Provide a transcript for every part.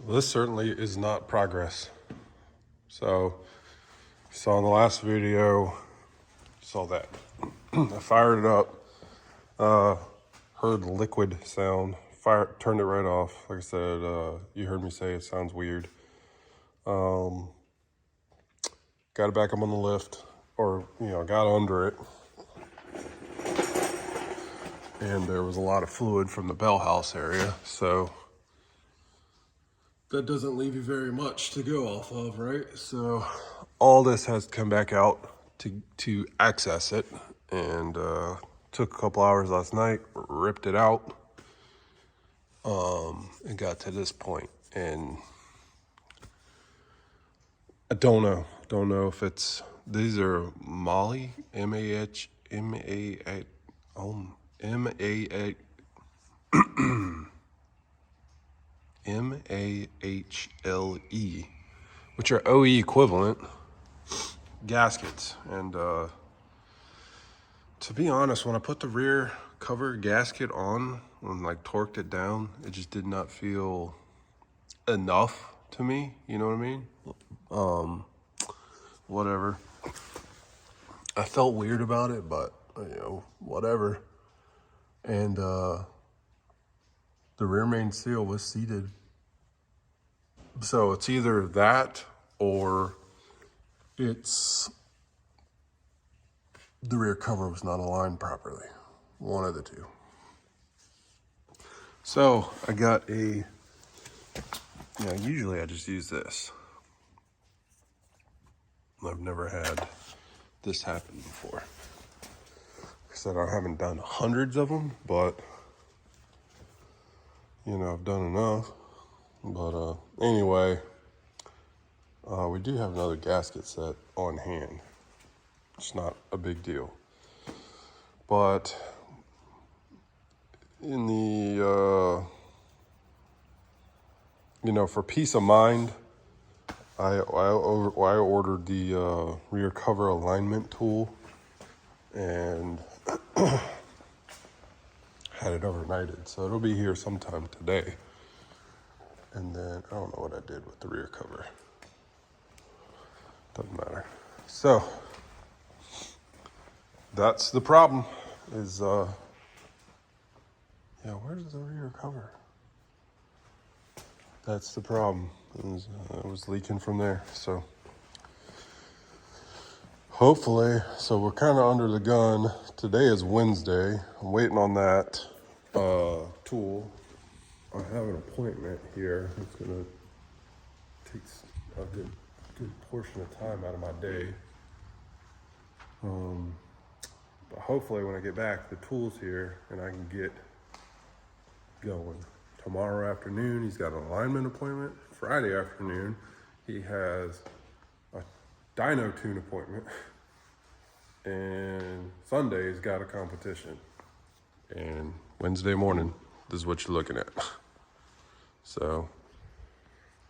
This certainly is not progress. So, you saw in the last video, saw that. I fired it up, heard the liquid sound, turned it right off. Like I said, you heard me say it sounds weird. Got it back up on the lift, or, got under it. And there was a lot of fluid from the bell house area, so that doesn't leave you very much to go off of, right? So all this has to come back out to access it, and took a couple hours last night, ripped it out, and got to this point. And I don't know if these are Molly, M-A-H, M-A-A, M-A-A, M-A-H-L-E, which are OE equivalent gaskets. And to be honest, when I put the rear cover gasket on and like torqued it down, it just did not feel enough to me. You know what I mean? Whatever. I felt weird about it, but whatever. And the rear main seal was seated. So it's either that or it's the rear cover was not aligned properly. One of the two. So I got usually I just use this. I've never had this happen before. Like I said, I haven't done hundreds of them, but I've done enough. But anyway, we do have another gasket set on hand. It's not a big deal. But in the, for peace of mind, I ordered the rear cover alignment tool and had it overnighted. So it'll be here sometime today. And then I don't know what I did with the rear cover. Doesn't matter. So that's the problem is, where's the rear cover? That's the problem. It was leaking from there. So hopefully, we're kind of under the gun. Today is Wednesday. I'm waiting on that tool. I have an appointment here. It's gonna take a good portion of time out of my day. But hopefully when I get back, the tool's here and I can get going. Tomorrow afternoon, he's got an alignment appointment. Friday afternoon, he has a dyno tune appointment. And Sunday, he's got a competition. And Wednesday morning, this is what you're looking at. So,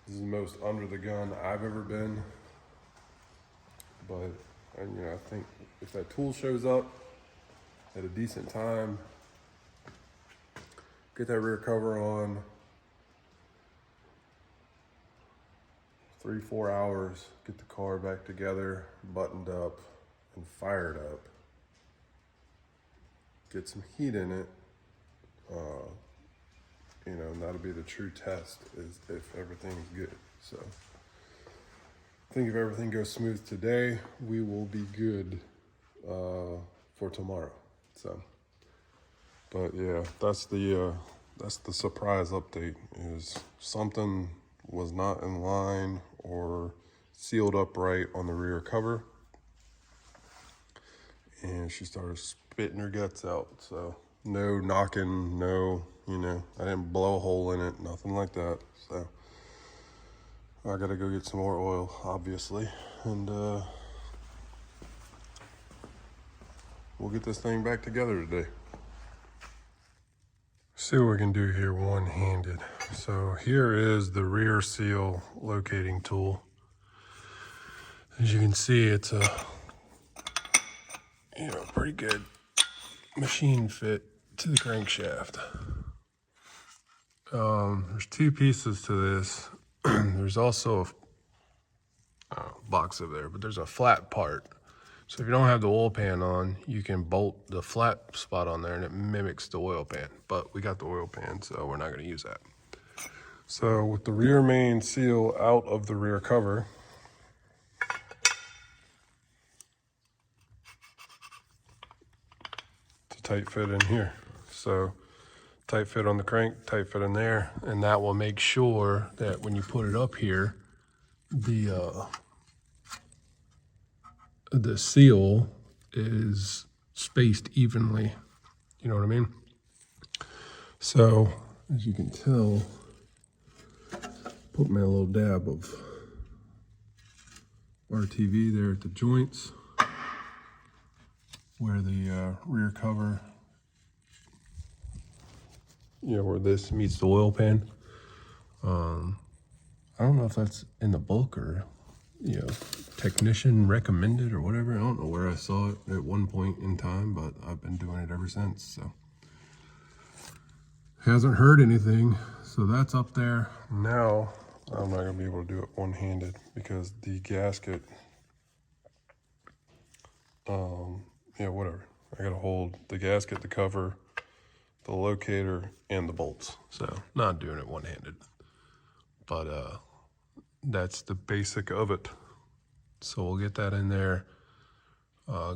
this is the most under the gun I've ever been. But, I think if that tool shows up at a decent time, get that rear cover on, 3-4 hours, get the car back together, buttoned up, and fired up. Get some heat in it. And that'll be the true test is if everything's good. So I think if everything goes smooth today, we will be good for tomorrow. So, but yeah, that's the surprise update is something was not in line or sealed up right on the rear cover. And she started spitting her guts out. So no knocking, no, I didn't blow a hole in it, nothing like that. So I gotta go get some more oil, obviously. And we'll get this thing back together today. See what we can do here one-handed. So here is the rear seal locating tool. As you can see, it's a pretty good machine fit to the crankshaft. There's two pieces to this. There's also a box over there, but there's a flat part. So if you don't have the oil pan on, you can bolt the flat spot on there and it mimics the oil pan. But we got the oil pan, so we're not going to use that. So with the rear main seal out of the rear cover, it's a tight fit in here. So tight fit on the crank, tight fit in there, and that will make sure that when you put it up here, the seal is spaced evenly. You know what I mean? So as you can tell, put my little dab of RTV there at the joints where the rear cover, where this meets the oil pan. I don't know if that's in the book or, technician recommended or whatever. I don't know where I saw it at one point in time, but I've been doing it ever since, so. Hasn't heard anything, so that's up there. Now, I'm not gonna be able to do it one-handed because the gasket, whatever. I gotta hold the gasket, the cover, the locator, and the bolts. So, not doing it one-handed. But that's the basic of it. So we'll get that in there,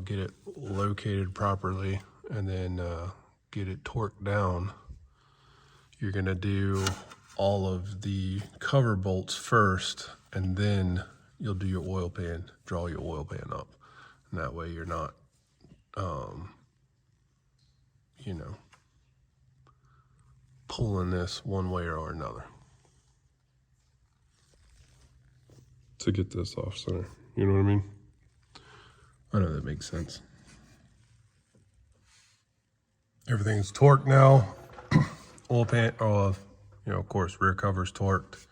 get it located properly, and then get it torqued down. You're gonna do all of the cover bolts first, and then you'll do your oil pan, draw your oil pan up. And that way you're not, pulling this one way or another. To get this off center, you know what I mean? I know that makes sense. Everything's torqued now. Oil pan, of course, rear cover's torqued.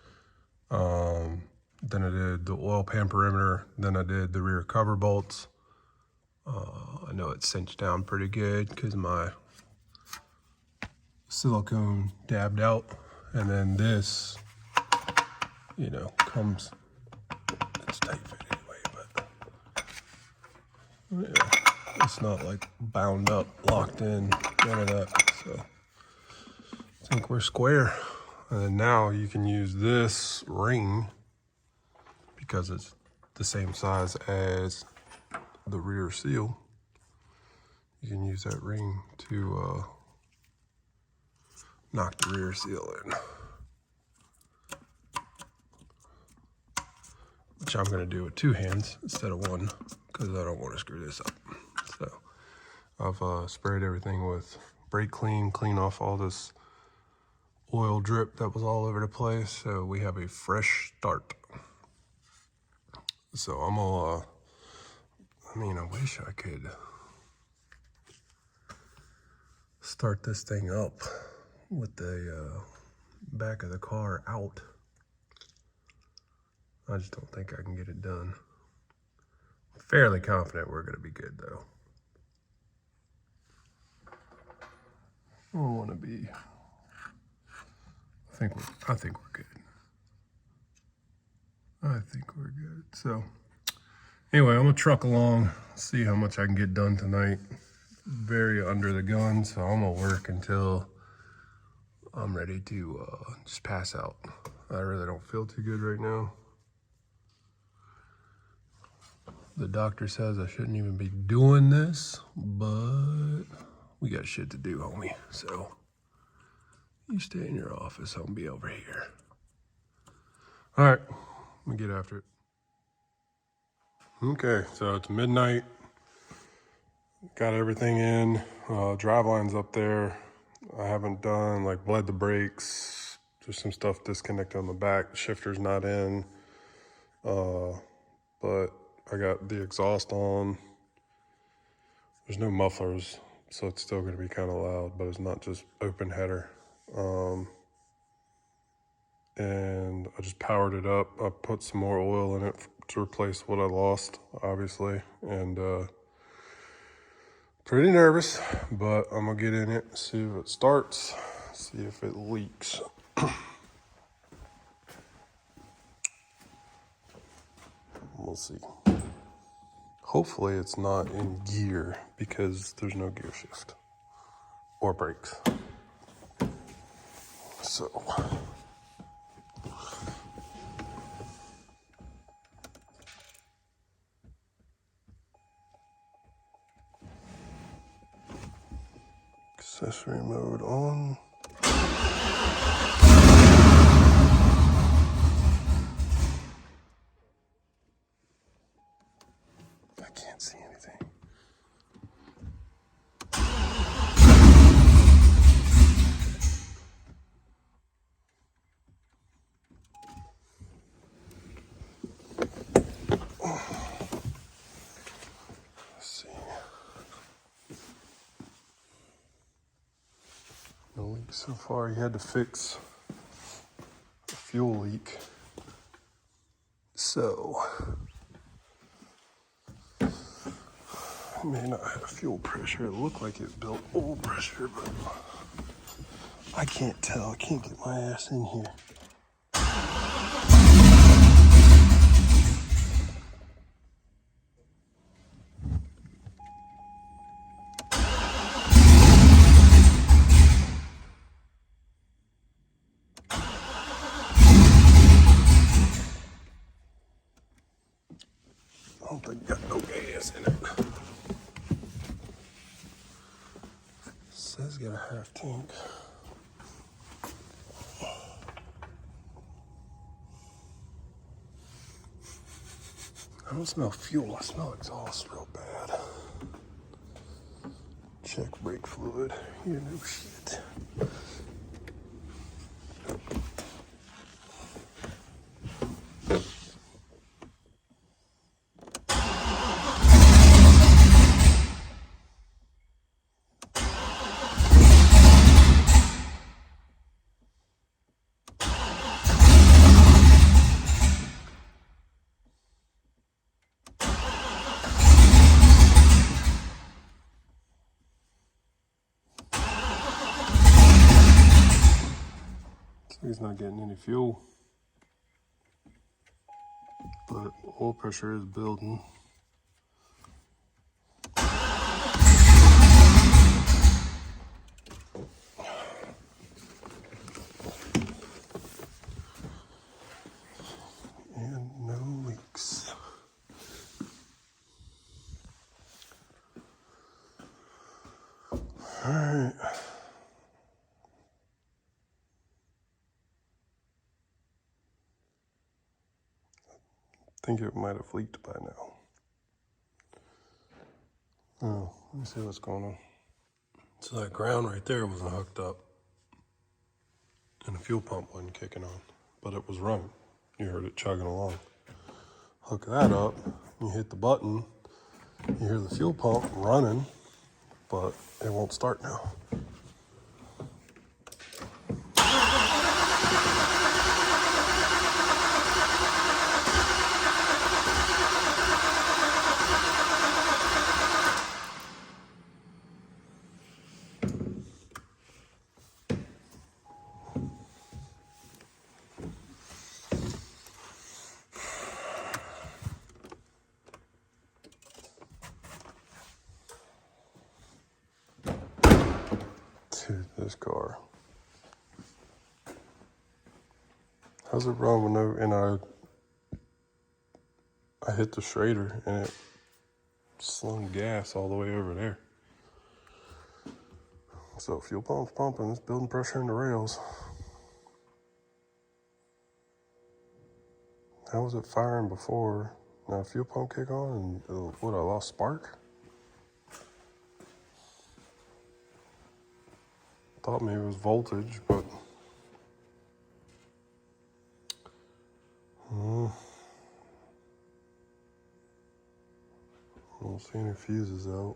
Then I did the oil pan perimeter. Then I did the rear cover bolts. I know it's cinched down pretty good because my silicone dabbed out. And then this, comes, it's tight fit anyway, but it's not like bound up, locked in, none of that. So I think we're square. And then now you can use this ring because it's the same size as the rear seal. You can use that ring to knock the rear seal in. Which I'm gonna do with two hands instead of one because I don't want to screw this up. So I've sprayed everything with brake clean off all this oil drip that was all over the place. So we have a fresh start. So I'm gonna, I wish I could start this thing up with the back of the car out. I just don't think I can get it done. Fairly confident we're gonna be good though. I don't want to be. I think we're good. I think we're good. So anyway, I'm gonna truck along, see how much I can get done tonight. Very under the gun, so I'm gonna work until I'm ready to just pass out. I really don't feel too good right now. The doctor says I shouldn't even be doing this, but we got shit to do, homie. So you stay in your office, I'll be over here. All right, let me get after it. Okay, so it's midnight. Got everything in. Driveline's up there. I haven't done, bled the brakes. There's some stuff disconnected on the back. Shifter's not in. But I got the exhaust on. There's no mufflers, so it's still gonna be kind of loud, but it's not just open header. And I just powered it up. I put some more oil in it to replace what I lost, obviously. And pretty nervous, but I'm gonna get in it, see if it starts, see if it leaks. We'll see. Hopefully it's not in gear because there's no gear shift or brakes. So accessory mode on. I can't see anything. Let's see. No leak so far. He had to fix a fuel leak. So it may not have fuel pressure. It looked like it built oil pressure, but I can't tell. I can't get my ass in here. I don't think got no gas in it. Says got a half tank. I don't smell fuel, I smell exhaust real bad. Check brake fluid. You know shit. He's not getting any fuel, but oil pressure is building. And no leaks. All right. I think it might have leaked by now. Oh, let me see what's going on. So that ground right there wasn't hooked up, and the fuel pump wasn't kicking on, but it was running. You heard it chugging along. Hook that up, you hit the button, you hear the fuel pump running, but it won't start now. Dude, this car. How's it run with no, and I hit the Schrader and it slung gas all the way over there. So fuel pump's pumping, it's building pressure in the rails. How was it firing before? Now fuel pump kick on and what, I lost spark? Thought maybe it was voltage, but I don't see any fuses out.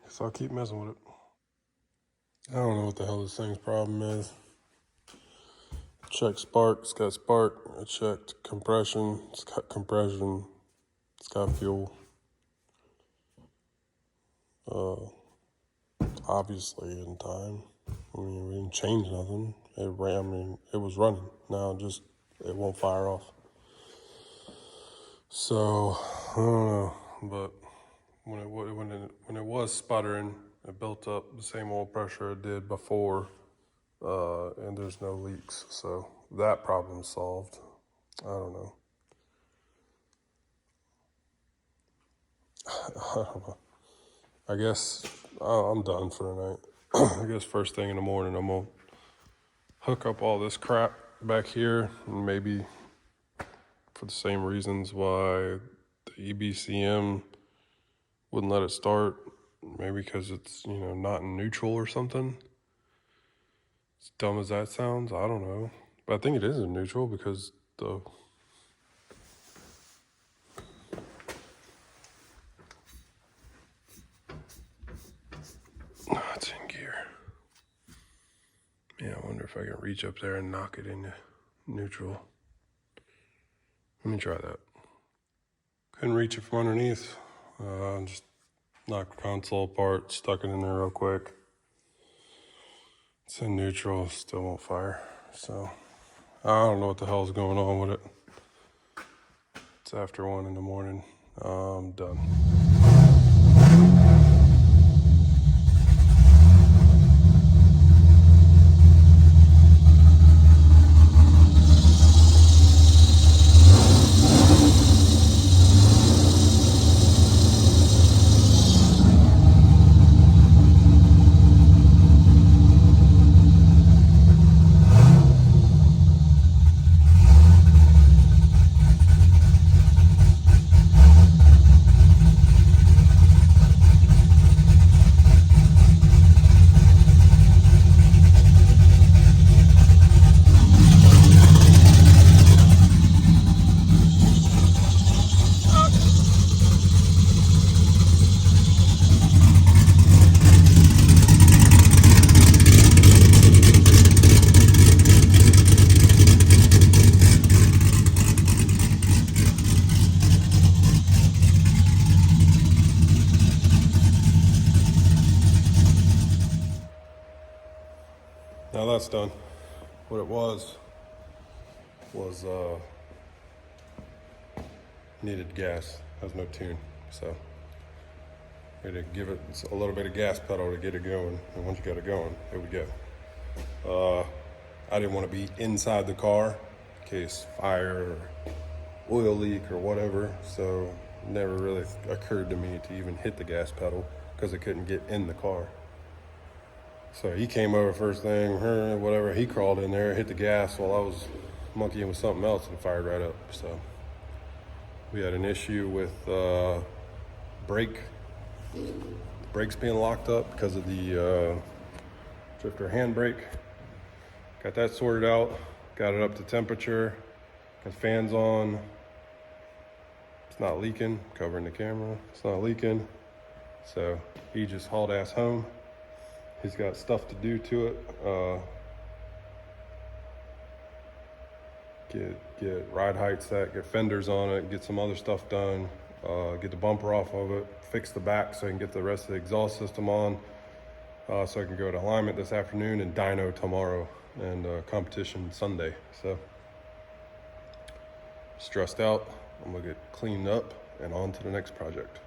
So I'll keep messing with it. I don't know what the hell this thing's problem is. Check spark, it's got spark. I checked compression, it's got compression. It's got fuel. Obviously in time. I mean, we didn't change nothing. It ran, I mean, it was running. Now it won't fire off. So I don't know, but when it was sputtering, it built up the same old pressure it did before, and there's no leaks. So that problem's solved. I don't know. I don't know. I guess I'm done for tonight. I guess first thing in the morning I'm gonna hook up all this crap back here, and maybe for the same reasons why the EBCM wouldn't let it start. Maybe because it's, not in neutral or something. As dumb as that sounds, I don't know. But I think it is in neutral because it's in gear. Yeah, I wonder if I can reach up there and knock it into neutral. Let me try that. Couldn't reach it from underneath. Just knocked the console apart, stuck it in there real quick. It's in neutral, still won't fire. So I don't know what the hell's going on with it. It's after 1 in the morning. I'm done. Now that's done. What it was needed gas. Has no tune, so we had to give it a little bit of gas pedal to get it going. And once you got it going, it would go. I didn't want to be inside the car in case fire or oil leak or whatever. So it never really occurred to me to even hit the gas pedal because I couldn't get in the car. So he came over first thing, whatever. He crawled in there, hit the gas while I was monkeying with something else and fired right up. So we had an issue with brakes being locked up because of the drifter handbrake. Got that sorted out, got it up to temperature, got fans on. It's not leaking, covering the camera. It's not leaking. So he just hauled ass home. He's got stuff to do to it. Get ride height set, get fenders on it, get some other stuff done, get the bumper off of it, fix the back so I can get the rest of the exhaust system on, so I can go to alignment this afternoon and dyno tomorrow and competition Sunday. So stressed out. I'm gonna get cleaned up and on to the next project.